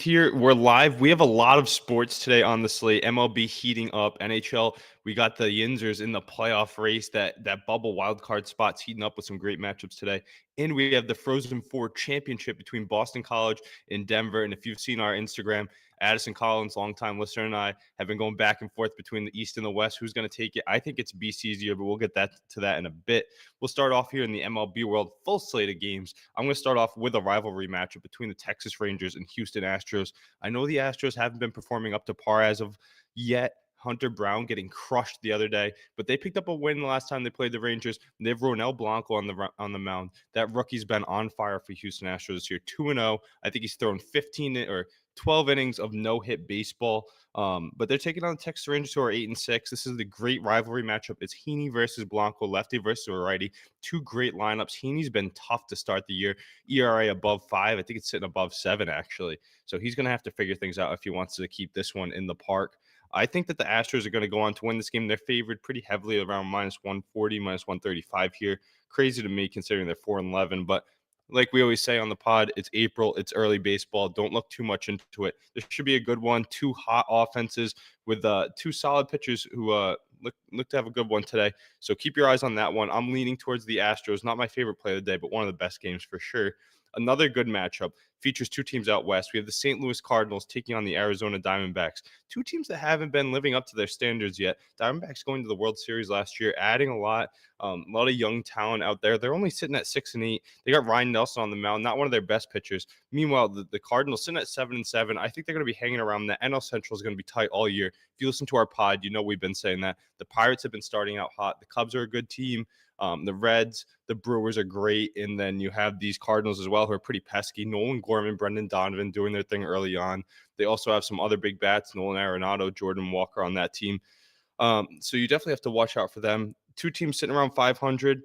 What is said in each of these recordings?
Here, we're live. We have a lot of sports today on the slate. MLB heating up. NHL, we got the Yinzers in the playoff race. That bubble wild card spots heating up with some great matchups today. And we have the Frozen Four championship between Boston College and Denver. And if you've seen our Instagram, Addison Collins, longtime listener, and I have been going back and forth between the East and the West. Who's going to take it? I think it's BC's year, but we'll get to that in a bit. We'll start off here in the MLB world, full slate of games. I'm going to start off with a rivalry matchup between the Texas Rangers and Houston Astros. I know the Astros haven't been performing up to par as of yet. Hunter Brown getting crushed the other day, but they picked up a win the last time they played the Rangers. They have Ronel Blanco on the mound. That rookie's been on fire for Houston Astros this year, 2-0. I think he's thrown 15 or 12 innings of no-hit baseball. But they're taking on the Texas Rangers, who are 8-6. This is the great rivalry matchup. It's Heaney versus Blanco, lefty versus righty. Two great lineups. Heaney's been tough to start the year. ERA above 5. I think it's sitting above 7, actually. So he's going to have to figure things out if he wants to keep this one in the park. I think that the Astros are going to go on to win this game. They're favored pretty heavily around -140, -135 here. Crazy to me considering they're 4-11, but like we always say on the pod, it's April, it's early baseball. Don't look too much into it. This should be a good one. Two hot offenses with two solid pitchers who look to have a good one today. So keep your eyes on that one. I'm leaning towards the Astros. Not my favorite play of the day, but one of the best games for sure. Another good matchup features two teams out west. We have the St. Louis Cardinals taking on the Arizona Diamondbacks. Two teams that haven't been living up to their standards yet. Diamondbacks going to the World Series last year, adding a lot of young talent out there. They're only sitting at 6-8. They got Ryan Nelson on the mound, not one of their best pitchers. Meanwhile, the Cardinals sitting at 7-7. I think they're going to be hanging around. The NL Central is going to be tight all year. If you listen to our pod, you know we've been saying that. The Pirates have been starting out hot. The Cubs are a good team. The Reds, the Brewers are great. And then you have these Cardinals as well, who are pretty pesky. Nolan Gorman, Brendan Donovan doing their thing early on. They also have some other big bats, Nolan Arenado, Jordan Walker on that team. So you definitely have to watch out for them. Two teams sitting around 500.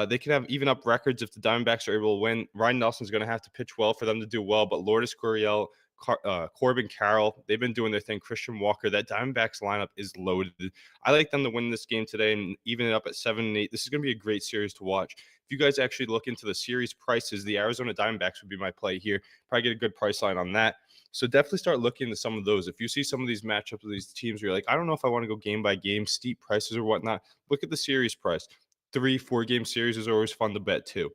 They can have even up records if the Diamondbacks are able to win. Ryan Nelson's going to have to pitch well for them to do well, but Lourdes Gurriel, Corbin Carroll, they've been doing their thing. Christian Walker, that Diamondbacks lineup is loaded. I like them to win this game today and even it up at 7-8. This is going to be a great series to watch. If you guys actually look into the series prices, the Arizona Diamondbacks would be my play here. Probably get a good price line on that. So definitely start looking into some of those. If you see some of these matchups with these teams where you're like, I don't know if I want to go game by game, steep prices or whatnot, look at the series price. 3-4 game series is always fun to bet too.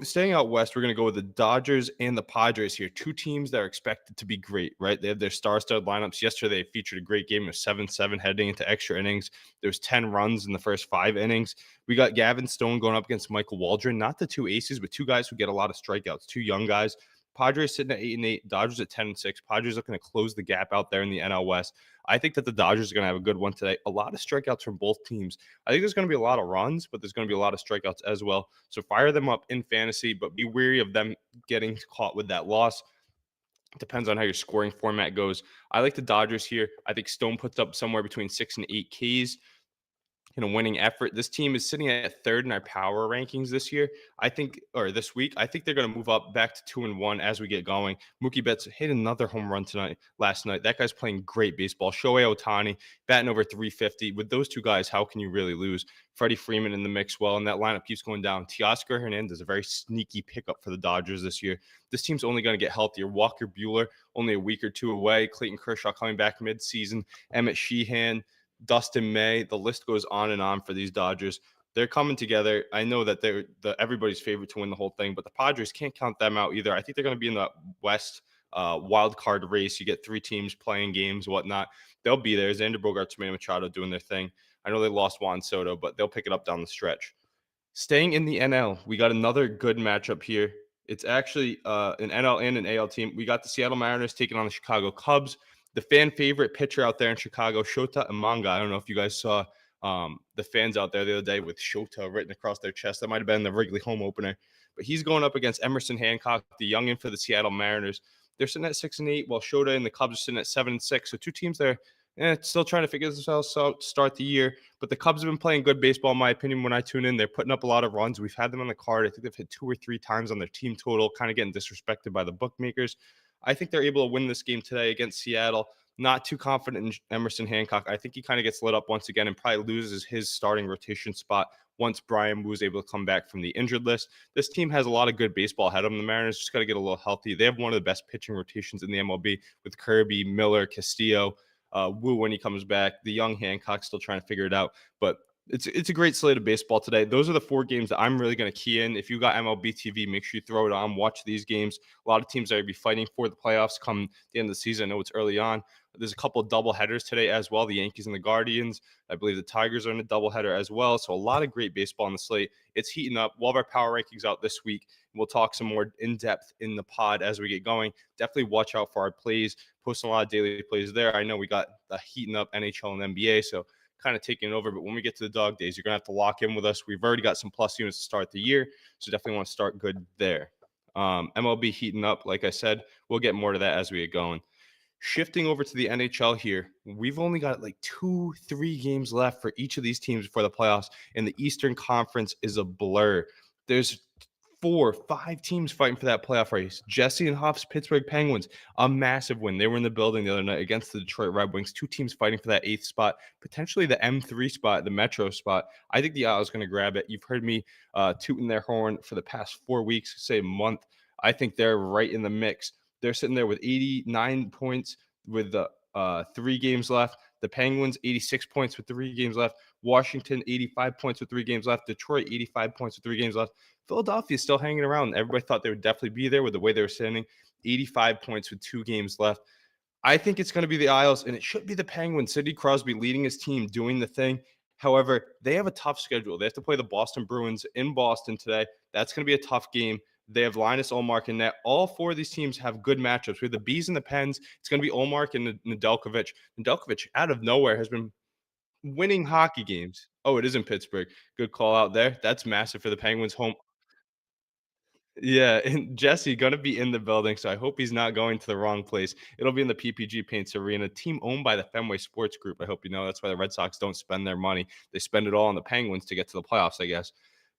Staying out west, we're going to go with the Dodgers and the Padres here. Two teams that are expected to be great, right? They have their star-studded lineups. Yesterday, they featured a great game of 7-7 heading into extra innings. There's 10 runs in the first 5 innings. We got Gavin Stone going up against Michael Waldron. Not the two aces, but two guys who get a lot of strikeouts. Two young guys. Padres sitting at 8-8, Dodgers at 10-6. Padres looking to close the gap out there in the NL West. I think that the Dodgers are going to have a good one today. A lot of strikeouts from both teams. I think there's going to be a lot of runs, but there's going to be a lot of strikeouts as well. So fire them up in fantasy, but be wary of them getting caught with that loss. Depends on how your scoring format goes. I like the Dodgers here. I think Stone puts up somewhere between 6 and 8 Ks in a winning effort. This team is sitting at 3rd in our power rankings this year. This week. I think they're going to move up back to 2-1 as we get going. Mookie Betts hit another home run last night. That guy's playing great baseball. Shohei Ohtani batting over 350. With those two guys, how can you really lose? Freddie Freeman in the mix well, and that lineup keeps going down. Teoscar Hernandez, a very sneaky pickup for the Dodgers this year. This team's only going to get healthier. Walker Buehler, only a week or two away. Clayton Kershaw coming back midseason. Emmett Sheehan, Dustin May, the list goes on and on for these Dodgers. They're coming together. I know that they're everybody's favorite to win the whole thing, but the Padres can't count them out either. I think they're going to be in the West wild card race. You get 3 teams playing games, whatnot. They'll be there. Xander Bogaerts, Manny Machado doing their thing. I know they lost Juan Soto, but they'll pick it up down the stretch. Staying in the NL, we got another good matchup here. It's actually an NL and an AL team. We got the Seattle Mariners taking on the Chicago Cubs. The fan favorite pitcher out there in Chicago, Shota Umanga. I don't know if you guys saw the fans out there the other day with Shota written across their chest. That might have been the Wrigley home opener. But he's going up against Emerson Hancock, the youngin for the Seattle Mariners. They're sitting at 6-8, while Shota and the Cubs are sitting at 7-6. So two teams there still trying to figure themselves out to start the year. But the Cubs have been playing good baseball, in my opinion, when I tune in. They're putting up a lot of runs. We've had them on the card. I think they've hit 2 or 3 times on their team total, kind of getting disrespected by the bookmakers. I think they're able to win this game today against Seattle. Not too confident in Emerson Hancock. I think he kind of gets lit up once again and probably loses his starting rotation spot once Brian Wu is able to come back from the injured list. This team has a lot of good baseball ahead of them. The Mariners just got to get a little healthy. They have one of the best pitching rotations in the MLB with Kirby, Miller, Castillo, Wu when he comes back. The young Hancock still trying to figure it out, but it's a great slate of baseball today. Those are the 4 games that I'm really going to key in. If you got MLB TV, make sure you throw it on, watch these games. A lot of teams are going to be fighting for the playoffs come the end of the season. I know it's early on. There's a couple of double headers today as well. The Yankees and the Guardians. I believe the Tigers are in a doubleheader as well. So a lot of great baseball on the slate. It's heating up. We'll have our power rankings out this week. We'll talk some more in depth in the pod as we get going. Definitely watch out for our plays. Posting a lot of daily plays there. I know we got the heating up NHL and NBA. So kind of taking it over. But when we get to the dog days, you're going to have to lock in with us. We've already got some plus units to start the year. So definitely want to start good there. MLB heating up. Like I said, we'll get more to that as we get going. Shifting over to the NHL here, we've only got like 2-3 games left for each of these teams before the playoffs, and the Eastern Conference is a blur. There's 4-5 teams fighting for that playoff race. Jesse and Huff's Pittsburgh Penguins, a massive win. They were in the building the other night against the Detroit Red Wings. 2 teams fighting for that 8th spot, potentially the M3 spot, the Metro spot. I think the Isle is going to grab it. You've heard me tooting their horn for the past 4 weeks, say a month. I think they're right in the mix. They're sitting there with 89 points with the 3 games left. The Penguins, 86 points with 3 games left. Washington, 85 points with 3 games left. Detroit, 85 points with 3 games left. Philadelphia is still hanging around. Everybody thought they would definitely be there with the way they were standing. 85 points with 2 games left. I think it's going to be the Isles, and it should be the Penguins. Sidney Crosby leading his team, doing the thing. However, they have a tough schedule. They have to play the Boston Bruins in Boston today. That's going to be a tough game. They have Linus Ullmark in net. All 4 of these teams have good matchups. We have the Bees and the Pens. It's going to be Ullmark and Nedeljkovic. Nedeljkovic, out of nowhere, has been winning hockey games. Oh, it is in Pittsburgh. Good call out there. That's massive for the Penguins home. Yeah, and Jesse gonna be in the building, so I hope he's not going to the wrong place. It'll be in the PPG Paints Arena, team owned by the Fenway Sports Group. I hope you know that's why the Red Sox don't spend their money. They spend it all on the Penguins to get to the playoffs, I guess.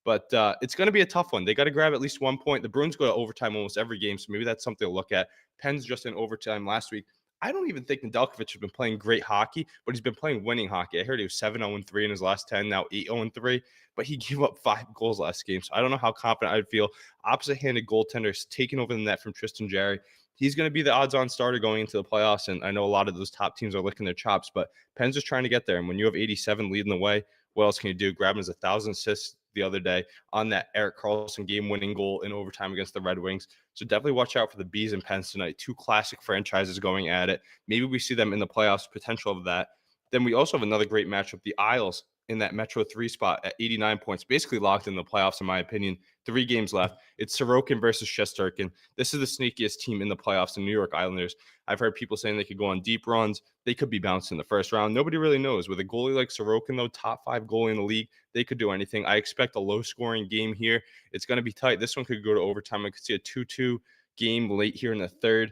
But it's going to be a tough one. They got to grab at least 1 point. The Bruins go to overtime almost every game, so maybe that's something to look at. Pens just in overtime last week. I don't even think Nedeljkovic has been playing great hockey, but he's been playing winning hockey. I heard he was 7-0-3 in his last 10, now 8-0-3, but he gave up 5 goals last game. So I don't know how confident I'd feel. Opposite-handed goaltenders taking over the net from Tristan Jarry. He's going to be the odds-on starter going into the playoffs, and I know a lot of those top teams are licking their chops, but Pens is trying to get there. And when you have 87 leading the way, what else can you do? Grabbing his 1,000 assists the other day on that Erik Karlsson game-winning goal in overtime against the Red Wings. So definitely watch out for the Bees and Pens tonight. 2 classic franchises going at it. Maybe we see them in the playoffs, potential of that. Then we also have another great matchup, the Isles in that Metro 3 spot at 89 points, basically locked in the playoffs, in my opinion. 3 games left. It's Sorokin versus Shesterkin. This is the sneakiest team in the playoffs, the New York Islanders. I've heard people saying they could go on deep runs. They could be bounced in the first round. Nobody really knows. With a goalie like Sorokin, though, top 5 goalie in the league, they could do anything. I expect a low-scoring game here. It's going to be tight. This one could go to overtime. I could see a 2-2 game late here in the third.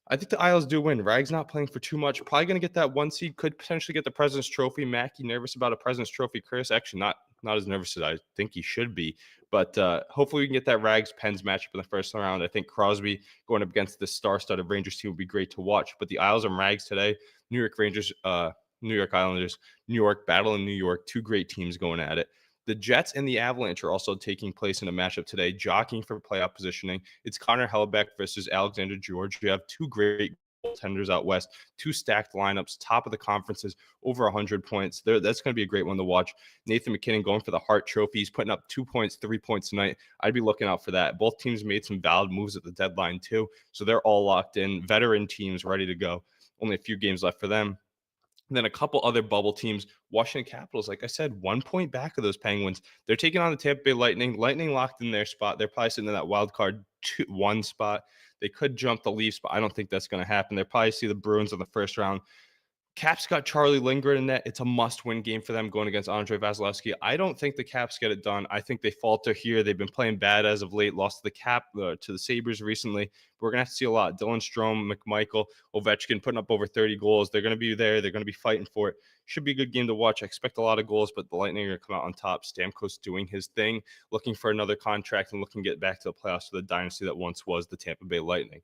I think the Isles do win. Rag's not playing for too much. Probably going to get that 1 seed. Could potentially get the President's Trophy. Mackey nervous about a President's Trophy. Chris actually not as nervous as I think he should be. But hopefully we can get that Rags-Pens matchup in the first round. I think Crosby going up against the star-studded Rangers team would be great to watch. But the Isles and Rags today, New York Rangers, New York Islanders, New York battle in New York. 2 great teams going at it. The Jets and the Avalanche are also taking place in a matchup today, jockeying for playoff positioning. It's Connor Hellebuyck versus Alexander George. You have 2 great goaltenders out west, 2 stacked lineups, top of the conferences, over 100 points. That's going to be a great one to watch. Nathan MacKinnon going for the Hart Trophy. He's putting up 2 points, 3 points tonight. I'd be looking out for that. Both teams made some valid moves at the deadline too, so they're all locked in. Veteran teams ready to go. Only a few games left for them. And then a couple other bubble teams. Washington Capitals, like I said, 1 point back of those Penguins. They're taking on the Tampa Bay Lightning. Lightning locked in their spot. They're probably sitting in that wild card 1 spot. They could jump the Leafs, but I don't think that's going to happen. They'll probably see the Bruins in the first round. Caps got Charlie Lindgren in net. It's a must-win game for them going against Andre Vasilevsky. I don't think the Caps get it done. I think they falter here. They've been playing bad as of late. Lost to the Sabres recently. But we're going to have to see a lot. Dylan Strome, McMichael, Ovechkin putting up over 30 goals. They're going to be there. They're going to be fighting for it. Should be a good game to watch. I expect a lot of goals, but the Lightning are going to come out on top. Stamkos doing his thing, looking for another contract and looking to get back to the playoffs for the dynasty that once was the Tampa Bay Lightning.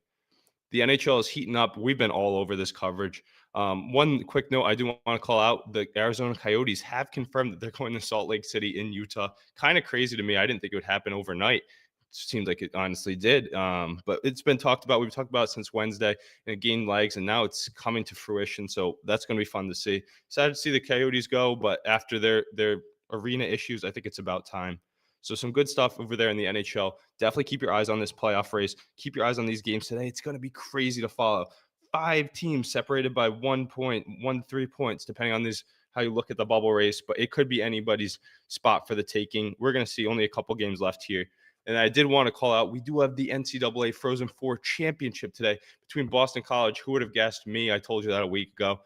The NHL is heating up. We've been all over this coverage. One quick note I do want to call out: the Arizona Coyotes have confirmed that they're going to Salt Lake City in Utah. Kind of crazy to me. I didn't think it would happen overnight. Seems like it honestly did. But it's been talked about. We've talked about it since Wednesday, and it gained legs, and now it's coming to fruition. So that's going to be fun to see. Sad to see the Coyotes go, but after their arena issues, I think it's about time. So some good stuff over there in the NHL. Definitely keep your eyes on this playoff race. Keep your eyes on these games today. It's going to be crazy to follow. Five teams separated by 1 point, 3 points, depending on this how you look at the bubble race. But it could be anybody's spot for the taking. We're going to see only a couple games left here. And I did want to call out, we do have the NCAA Frozen Four Championship today between Boston College. Who would have guessed? Me. I told you that a week ago,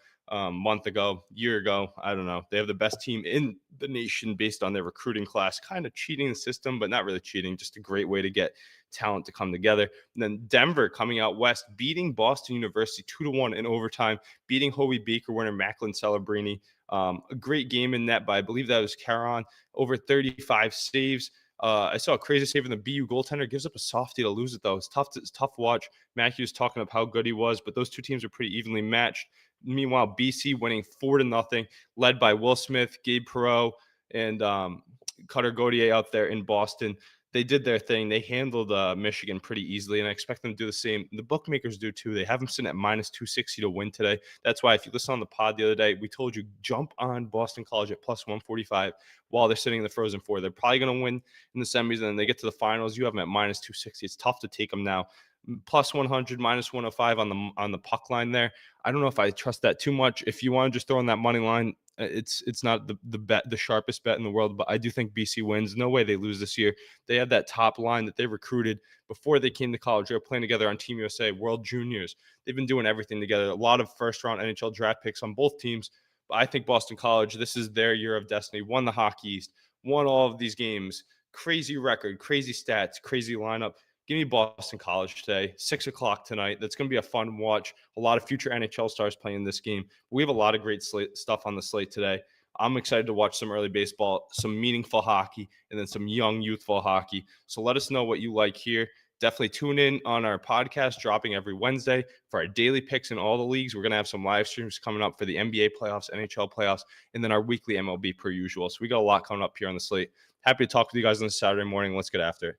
month ago, year ago. I don't know. They have the best team in the nation based on their recruiting class. Kind of cheating the system, but not really cheating. Just a great way to get talent to come together. And then Denver coming out west, beating Boston University 2-1 in overtime, beating Hobie Baker winner Macklin Celebrini. A great game in net by, I believe that was Caron, over 35 saves. I saw a crazy save in the BU goaltender. Gives up a softie to lose it, though. It's tough to watch. Matthews talking about how good he was, but those two teams are pretty evenly matched. Meanwhile, BC winning 4-0, led by Will Smith, Gabe Perreault, and Cutter Gauthier out there in Boston. They did their thing. They handled Michigan pretty easily, and I expect them to do the same. The bookmakers do too. They have them sitting at minus 260 to win today. That's why if you listen on the pod the other day, we told you jump on Boston College at plus 145 while they're sitting in the Frozen Four. They're probably going to win in the semis, and then they get to the finals. You have them at minus 260. It's tough to take them now. Plus 100, minus 105 on the puck line there. I don't know if I trust that too much. If you want to just throw in that money line, it's not the sharpest bet in the world, but I do think BC wins. No way they lose this year. They have that top line that they recruited before they came to college. They were playing together on Team USA, World Juniors. They've been doing everything together. A lot of first-round NHL draft picks on both teams. But I think Boston College, this is their year of destiny. Won the Hockey East, won all of these games. Crazy record, crazy stats, crazy lineup. Give me Boston College today, 6 o'clock tonight. That's going to be a fun watch. A lot of future NHL stars playing this game. We have a lot of great stuff on the slate today. I'm excited to watch some early baseball, some meaningful hockey, and then some young, youthful hockey. So let us know what you like here. Definitely tune in on our podcast, dropping every Wednesday for our daily picks in all the leagues. We're going to have some live streams coming up for the NBA playoffs, NHL playoffs, and then our weekly MLB per usual. So we got a lot coming up here on the slate. Happy to talk with you guys on this Saturday morning. Let's get after it.